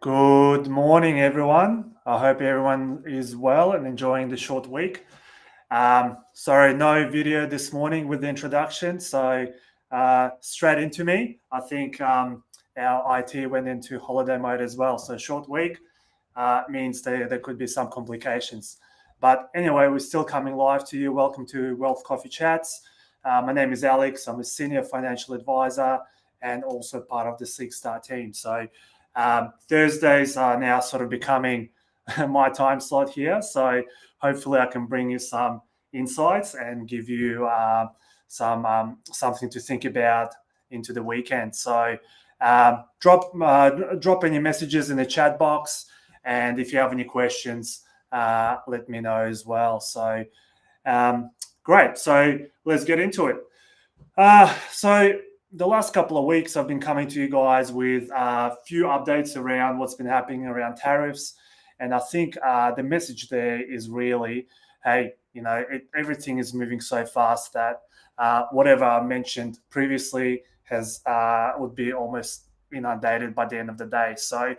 Good morning, everyone. I hope everyone is well and enjoying the short week. Sorry, no video this morning with the introduction, so straight into me. I think our IT went into holiday mode as well, so short week means there could be some complications. But anyway, we're still coming live to you. Welcome to Wealth Coffee Chats. My name is Alex. I'm a senior financial advisor and also part of the Six Star team. So Thursdays are now sort of becoming my time slot here. So hopefully I can bring you some insights and give you something to think about into the weekend. So drop any messages in the chat box, and if you have any questions, let me know as well. So great. So let's get into it. So the last couple of weeks, I've been coming to you guys with a few updates around what's been happening around tariffs. And I think the message there is really, hey, everything is moving so fast that whatever I mentioned previously would be almost inundated by the end of the day. So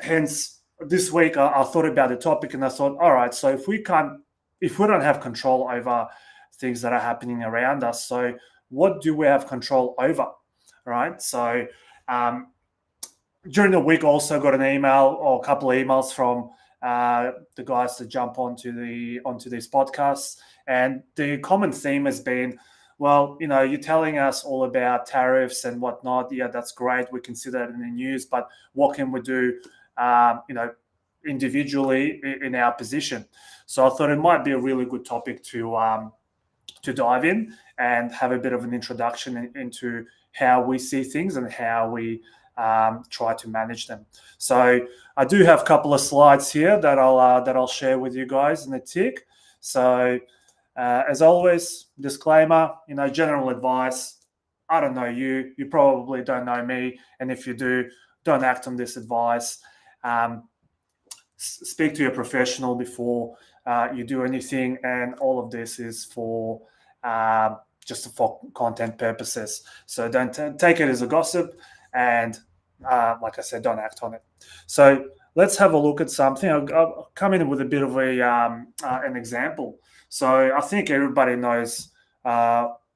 hence this week I thought about the topic and I thought, all right, so if we don't have control over things that are happening around us, so what do we have control over, right? So during the week, also got an email or a couple of emails from the guys to jump onto these podcasts, and the common theme has been, well, you're telling us all about tariffs and whatnot. Yeah, that's great. We can see that in the news, but what can we do, individually in our position? So I thought it might be a really good topic to dive in and have a bit of an introduction into how we see things and how we try to manage them. So I do have a couple of slides here that I'll share with you guys in a tick. So as always, disclaimer, general advice. I don't know you. You probably don't know me, and if you do, don't act on this advice. Speak to your professional before you do anything, and all of this is for just for content purposes. So don't take it as a gossip, and like I said, don't act on it. So let's have a look at something. I'll come in with a bit of an example. So I think everybody knows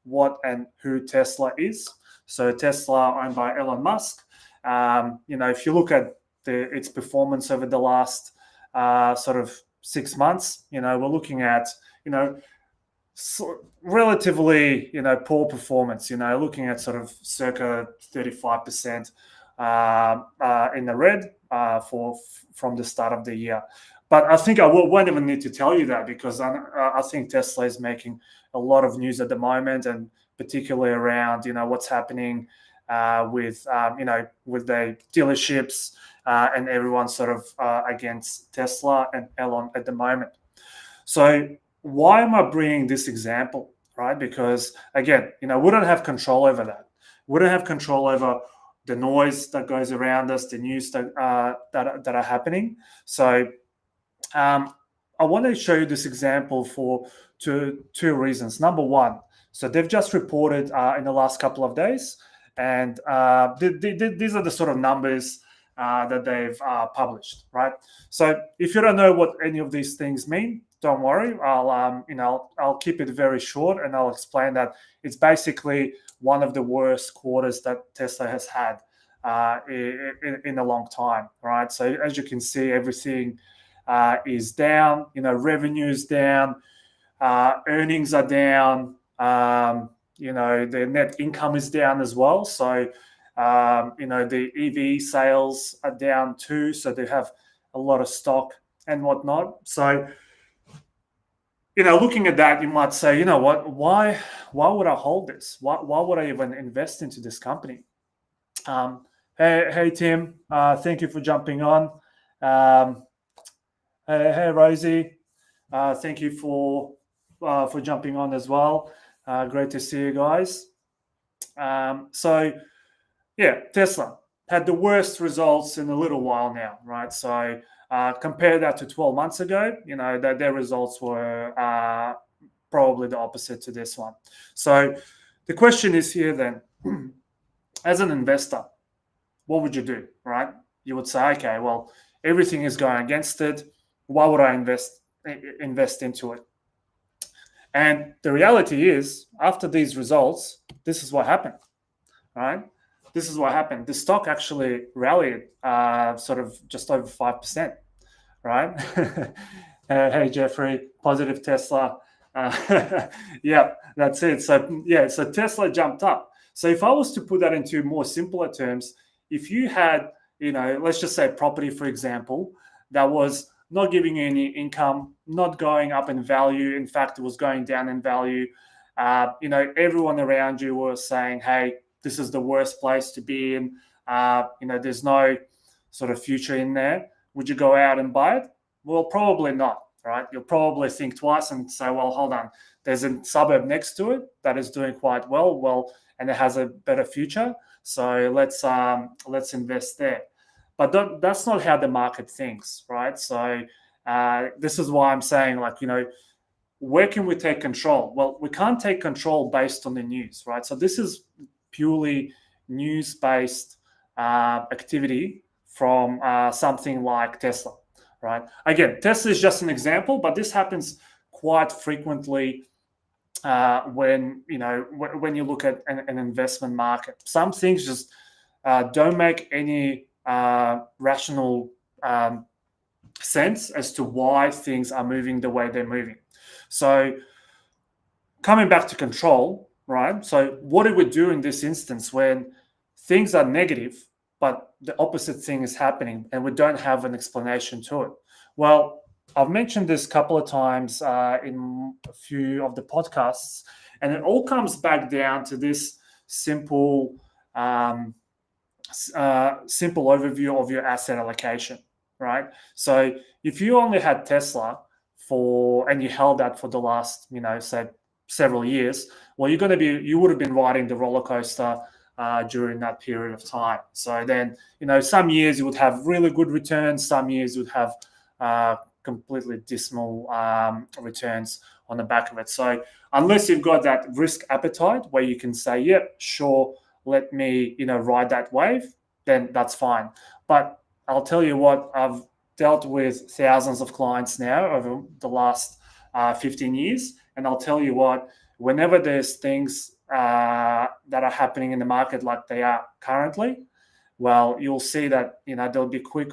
what and who Tesla is. So Tesla, owned by Elon Musk. If you look at its performance over the last sort of 6 months, we're looking at relatively poor performance. Looking at sort of circa 35% in the red from the start of the year. But I think I won't even need to tell you that, because I think Tesla is making a lot of news at the moment, and particularly around what's happening with the dealerships and everyone sort of against Tesla and Elon at the moment. So why am I bringing this example, right? Because again, we don't have control over that. We don't have control over the noise that goes around us, the news that are happening. So I want to show you this example for two reasons. Number one, so they've just reported in the last couple of days, and these are the sort of numbers that they've published, right? So if you don't know what any of these things mean, don't worry. I'll keep it very short, and I'll explain that it's basically one of the worst quarters that Tesla has had in a long time, right? So as you can see, everything is down. Revenue is down, earnings are down. The net income is down as well. So the EV sales are down too. So they have a lot of stock and whatnot. So looking at that, you might say, what? Why would I hold this? Why would I even invest into this company? Hey Tim, thank you for jumping on. Hey Rosie, thank you for jumping on as well. Great to see you guys. Tesla had the worst results in a little while now, right? So compare that to 12 months ago, their results were probably the opposite to this one. So the question is here then, as an investor, what would you do, right? you would say, okay, well, everything is going against it. Why would I invest into it? And the reality is, after these results, this is what happened, right? This is what happened. The stock actually rallied sort of just over 5%, right? Hey, Jeffrey, positive Tesla. Yeah, that's it. So, yeah, so Tesla jumped up. So if I was to put that into more simpler terms, if you had, let's just say property, for example, that was not giving you any income, not going up in value. In fact, it was going down in value. Everyone around you was saying, hey, this is the worst place to be in. There's no sort of future in there. Would you go out and buy it? Well, probably not, right? You'll probably think twice and say, well, hold on. There's a suburb next to it that is doing quite well, and it has a better future. So let's invest there. But that's not how the market thinks, right? So this is why I'm saying, where can we take control? Well, we can't take control based on the news, right? So this is purely news-based activity from something like Tesla, right? Again, Tesla is just an example, but this happens quite frequently when you look at an investment market. Some things just don't make any rational sense as to why things are moving the way they're moving. So coming back to control, right? So what do we do in this instance when things are negative, but the opposite thing is happening and we don't have an explanation to it? Well, I've mentioned this a couple of times in a few of the podcasts, and it all comes back down to this simple overview of your asset allocation, right? So if you only had Tesla and you held that for the last, say several years, well, you would have been riding the roller coaster during that period of time. So then, some years you would have really good returns, some years you would have completely dismal returns on the back of it. So unless you've got that risk appetite where you can say, yep, sure, let me, ride that wave, then that's fine. But I'll tell you what, I've dealt with thousands of clients now over the last 15 years. And I'll tell you what, whenever there's things that are happening in the market like they are currently, well, you'll see that, there'll be quick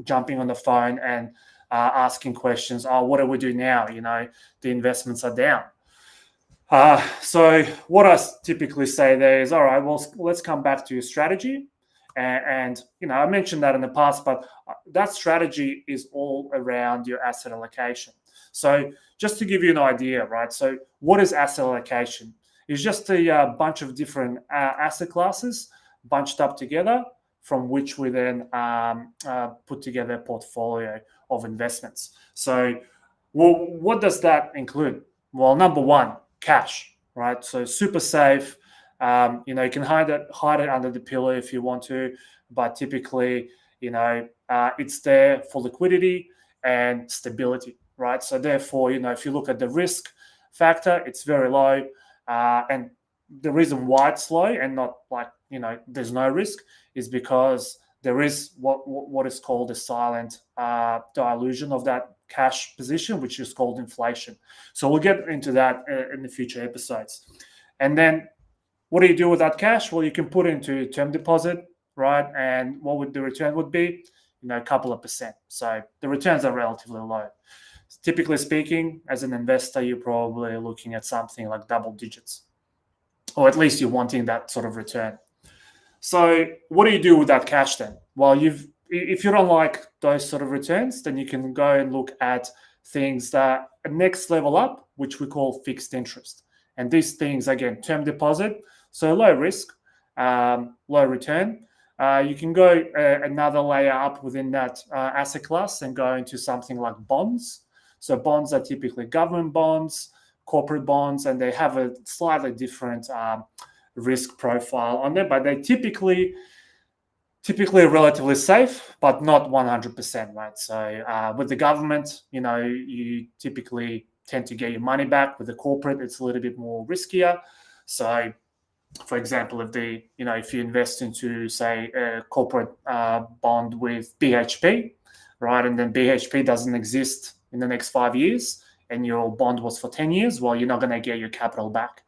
jumping on the phone and asking questions. Oh, what do we do now? The investments are down. So what I typically say there is, all right, well, let's come back to your strategy. And I mentioned that in the past, but that strategy is all around your asset allocation. So just to give you an idea, right? So what is asset allocation? It's just a bunch of different asset classes bunched up together, from which we then put together a portfolio of investments. So, well, what does that include? Well, number one, cash, right? So super safe. You can hide it under the pillow if you want to, but typically, it's there for liquidity and stability, right? So therefore, if you look at the risk factor, it's very low, and the reason why it's low and not like there's no risk is because there is what is called a silent dilution of that cash position, which is called inflation. So we'll get into that in the future episodes. And then what do you do with that cash? Well, you can put it into term deposit, right? And what would the return would be? A couple of percent. So the returns are relatively low. Typically speaking, as an investor, you're probably looking at something like double digits, or at least you're wanting that sort of return. So what do you do with that cash then? Well, if you don't like those sort of returns, then you can go and look at things that are next level up, which we call fixed interest. And these things, again, term deposit, so low risk, low return. You can go another layer up within that asset class and go into something like bonds. So bonds are typically government bonds, corporate bonds, and they have a slightly different risk profile on them, but they typically relatively safe, but not 100%, right? So with the government, you typically tend to get your money back. With the corporate, it's a little bit more riskier. So For example, if you invest into, say, a corporate bond with BHP, right, and then BHP doesn't exist in the next 5 years, and your bond was for 10 years, well, you're not going to get your capital back.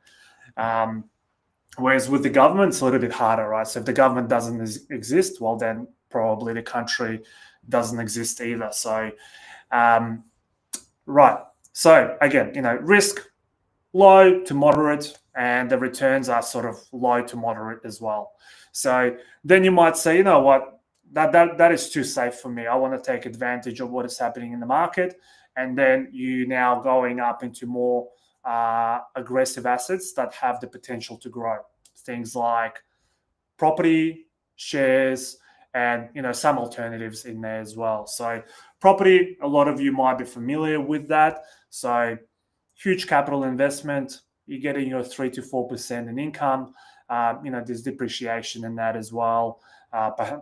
Whereas with the government, it's a little bit harder, right? So if the government doesn't exist, well, then probably the country doesn't exist either. So, right. So again, risk low to moderate, and the returns are sort of low to moderate as well. So then you might say, you know what, that is too safe for me. I want to take advantage of what is happening in the market, and then you now going up into more aggressive assets that have the potential to grow. Things like property, shares, and some alternatives in there as well. So property, a lot of you might be familiar with that. So huge capital investment, you're getting your 3 to 4% in income. There's depreciation in that as well,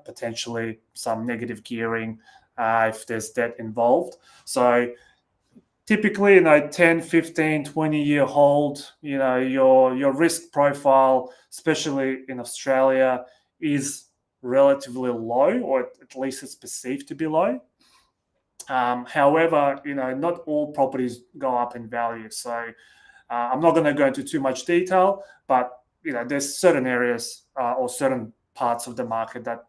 potentially some negative gearing if there's debt involved. So typically, 10, 15, 20-year hold, your risk profile, especially in Australia, is relatively low, or at least it's perceived to be low. However, not all properties go up in value. So I'm not going to go into too much detail, but there's certain areas or certain parts of the market that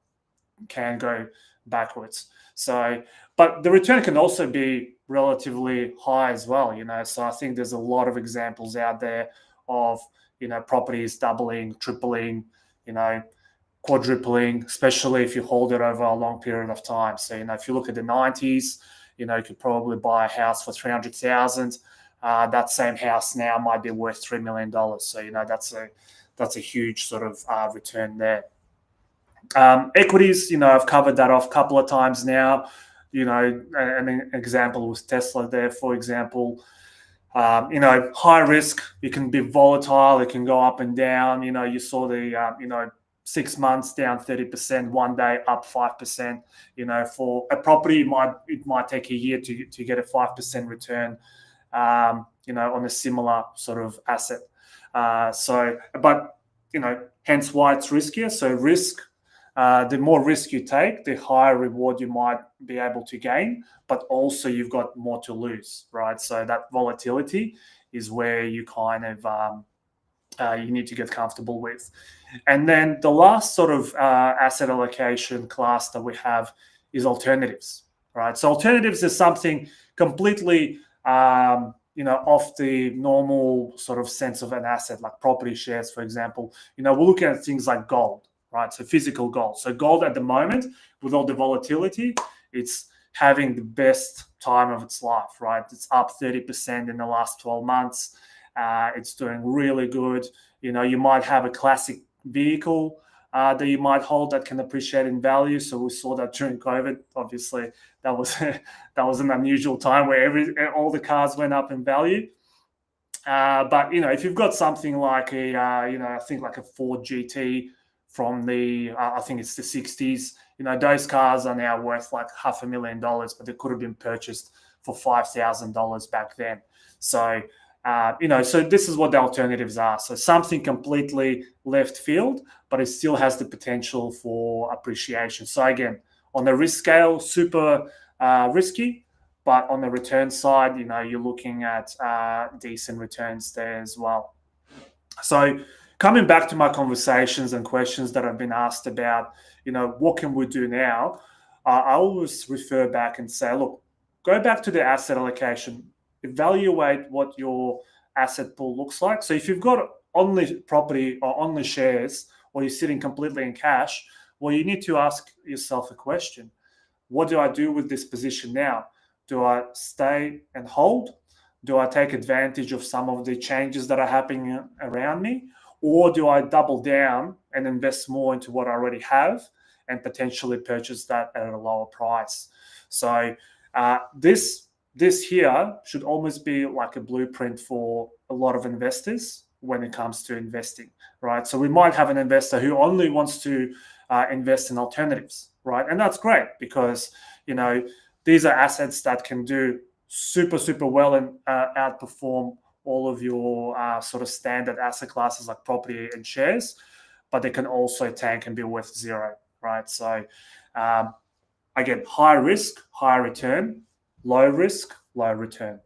can go backwards. So, but the return can also be relatively high as well. So I think there's a lot of examples out there of properties doubling, tripling, quadrupling, especially if you hold it over a long period of time. So if you look at the 90s, you could probably buy a house for 300,000. That same house now might be worth $3 million. So that's a huge sort of return there. Equities, I've covered that off a couple of times now. An example was Tesla there, for example. High risk, it can be volatile, it can go up and down. You saw the 6 months down 30%, one day up 5%. For a property, it might take a year to get a 5% return, on a similar sort of asset. Hence why it's riskier. So risk, the more risk you take, the higher reward you might be able to gain, but also you've got more to lose, right? So that volatility is where you kind of you need to get comfortable with. And then the last sort of asset allocation class that we have is alternatives, right? So alternatives is something completely off the normal sort of sense of an asset, like property, shares, for example. We're looking at things like gold, right? So physical gold. So gold at the moment, with all the volatility, it's having the best time of its life, right? It's up 30% in the last 12 months. It's doing really good. You might have a classic vehicle that you might hold that can appreciate in value. So we saw that during COVID. Obviously, that was an unusual time where all the cars went up in value. But if you've got something like I think like a Ford GT from I think it's the 60s, those cars are now worth like $500,000, but they could have been purchased for $5,000 back then. So so this is what the alternatives are. So something completely left field, but it still has the potential for appreciation. So again, on the risk scale, super risky, but on the return side, you're looking at decent returns there as well. So coming back to my conversations and questions that I've been asked about, what can we do now? I always refer back and say, look, go back to the asset allocation. Evaluate what your asset pool looks like. So if you've got only property or only shares, or you're sitting completely in cash, well, you need to ask yourself a question. What do I do with this position now? Do I stay and hold? Do I take advantage of some of the changes that are happening around me? Or do I double down and invest more into what I already have and potentially purchase that at a lower price? So this here should almost be like a blueprint for a lot of investors when it comes to investing, right? So we might have an investor who only wants to invest in alternatives, right? And that's great because, these are assets that can do super, super well and outperform all of your sort of standard asset classes like property and shares, but they can also tank and be worth zero, right? So again, high risk, high return, low risk, low return.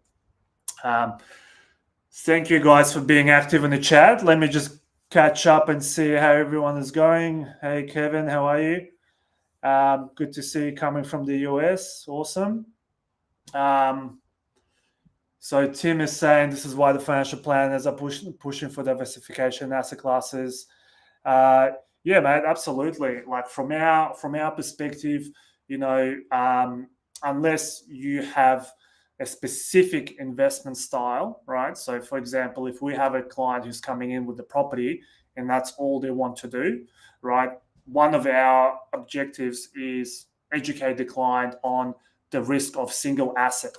Thank you guys for being active in the chat. Let me just catch up and see how everyone is going. Hey, Kevin, how are you? Good to see you coming from the US. Awesome. So Tim is saying this is why the financial planners are pushing for diversification asset classes. Yeah, mate, absolutely. Like from our perspective, unless you have a specific investment style, right? So, for example, if we have a client who's coming in with the property and that's all they want to do, right? One of our objectives is educate the client on the risk of single asset,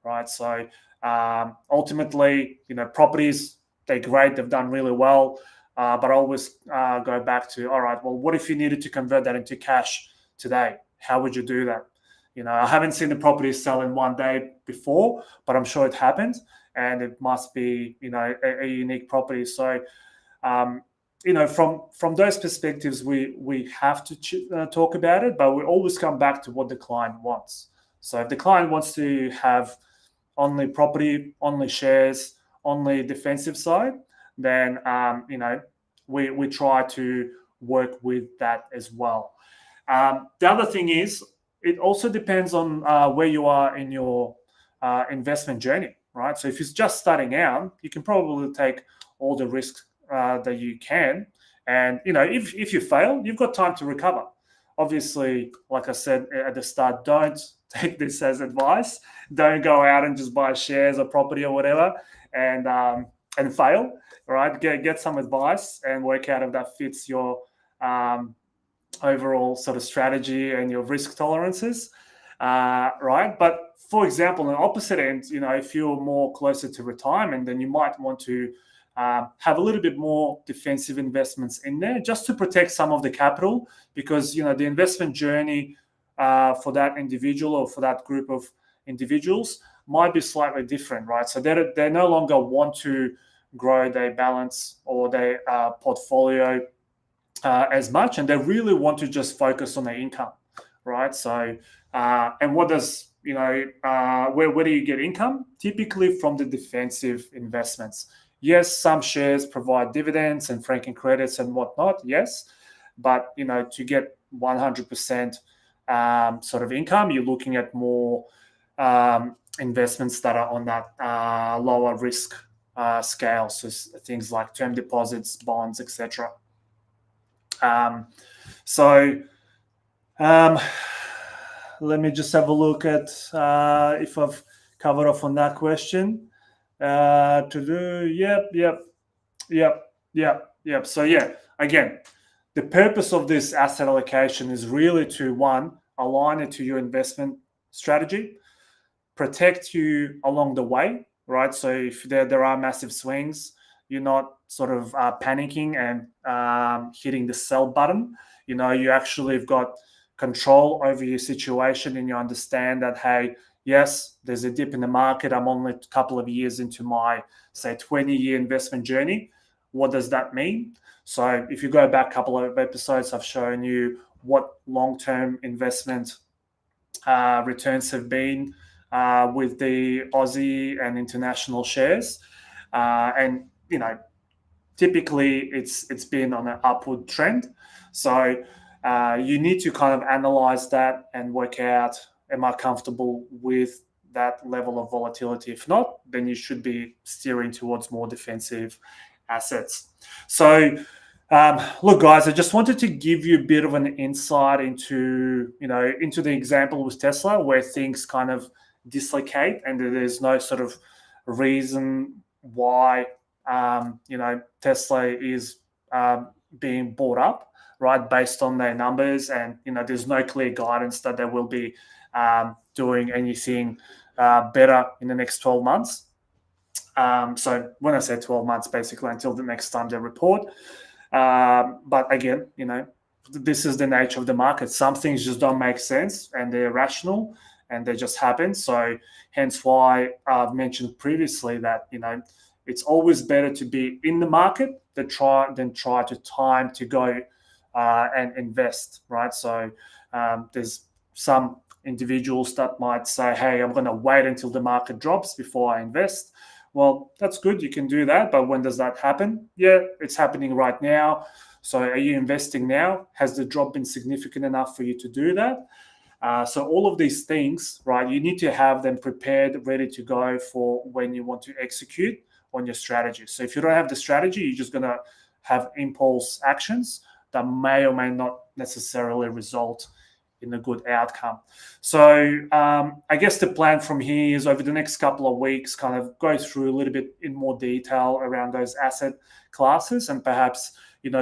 right? So ultimately, properties, they're great, they've done really well, but I always go back to, all right, well, what if you needed to convert that into cash today? How would you do that? I haven't seen the property sell in one day before, but I'm sure it happened, and it must be, a unique property. So, from those perspectives, we have to talk about it, but we always come back to what the client wants. So, if the client wants to have only property, only shares, only defensive side, then we try to work with that as well. The other thing is, it also depends on where you are in your investment journey, right? So if you're just starting out, you can probably take all the risks that you can, and if you fail, you've got time to recover. Obviously, like I said at the start, don't take this as advice. Don't go out and just buy shares or property or whatever and fail. Right? Get some advice and work out if that fits your overall sort of strategy and your risk tolerances, right? But for example, on the opposite end, if you're more closer to retirement, then you might want to have a little bit more defensive investments in there just to protect some of the capital, because the investment journey for that individual or for that group of individuals might be slightly different, right? So they no longer want to grow their balance or their portfolio as much, and they really want to just focus on their income, right? So, and what does where do you get income? Typically from the defensive investments. Yes, some shares provide dividends and franking credits and whatnot. Yes, but to get 100% sort of income, you're looking at more investments that are on that lower risk scale, so things like term deposits, bonds, etc. Let me just have a look at if I've covered off on that question. Yep. So yeah, again, the purpose of this asset allocation is really to, one, align it to your investment strategy, protect you along the way, right? So if there are massive swings, you're not sort of panicking and hitting the sell button. You actually have got control over your situation, and you understand that, hey, yes, there's a dip in the market. I'm only a couple of years into my, say, 20-year investment journey. What does that mean? So if you go back a couple of episodes, I've shown you what long-term investment returns have been with the Aussie and international shares. And typically it's been on an upward trend. So you need to kind of analyze that and work out, am I comfortable with that level of volatility? If not, then you should be steering towards more defensive assets. So look, guys, I just wanted to give you a bit of an insight into the example with Tesla, where things kind of dislocate and there's no sort of reason why Tesla is being bought up, right, based on their numbers, and there's no clear guidance that they will be doing anything better in the next 12 months. So when I say 12 months, basically until the next time they report. But again, this is the nature of the market. Some things just don't make sense and they're irrational and they just happen. So hence why I've mentioned previously that, it's always better to be in the market than try to time to go and invest, right? So there's some individuals that might say, hey, I'm going to wait until the market drops before I invest. Well, that's good. You can do that. But when does that happen? Yeah, it's happening right now. So are you investing now? Has the drop been significant enough for you to do that? So all of these things, right, you need to have them prepared, ready to go for when you want to execute on your strategy. So if you don't have the strategy, you're just going to have impulse actions that may or may not necessarily result in a good outcome. So I guess the plan from here is over the next couple of weeks, kind of go through a little bit in more detail around those asset classes, and perhaps,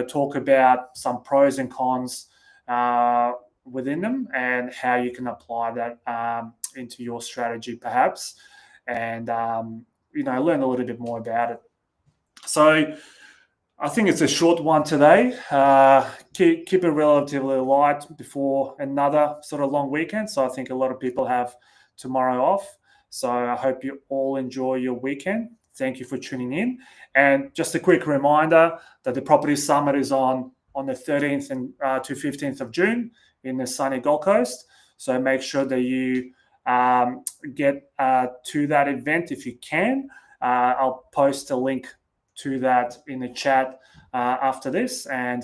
talk about some pros and cons within them and how you can apply that into your strategy perhaps, and learn a little bit more about it. So I think it's a short one today. Keep it relatively light before another sort of long weekend. So I think a lot of people have tomorrow off. So I hope you all enjoy your weekend. Thank you for tuning in. And just a quick reminder that the Property Summit is on the 13th and to 15th of June in the sunny Gold Coast. So make sure that you get to that event if you can. I'll post a link to that in the chat after this, and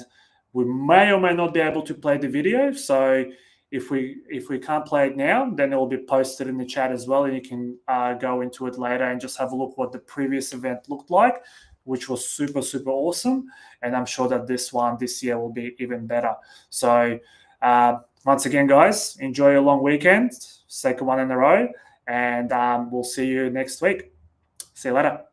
we may or may not be able to play the video. So if we can't play it now, then it will be posted in the chat as well, and you can go into it later and just have a look what the previous event looked like, which was super, super awesome. And I'm sure that this year will be even better. So once again, guys, enjoy your long weekend, second one in a row, and we'll see you next week. See you later.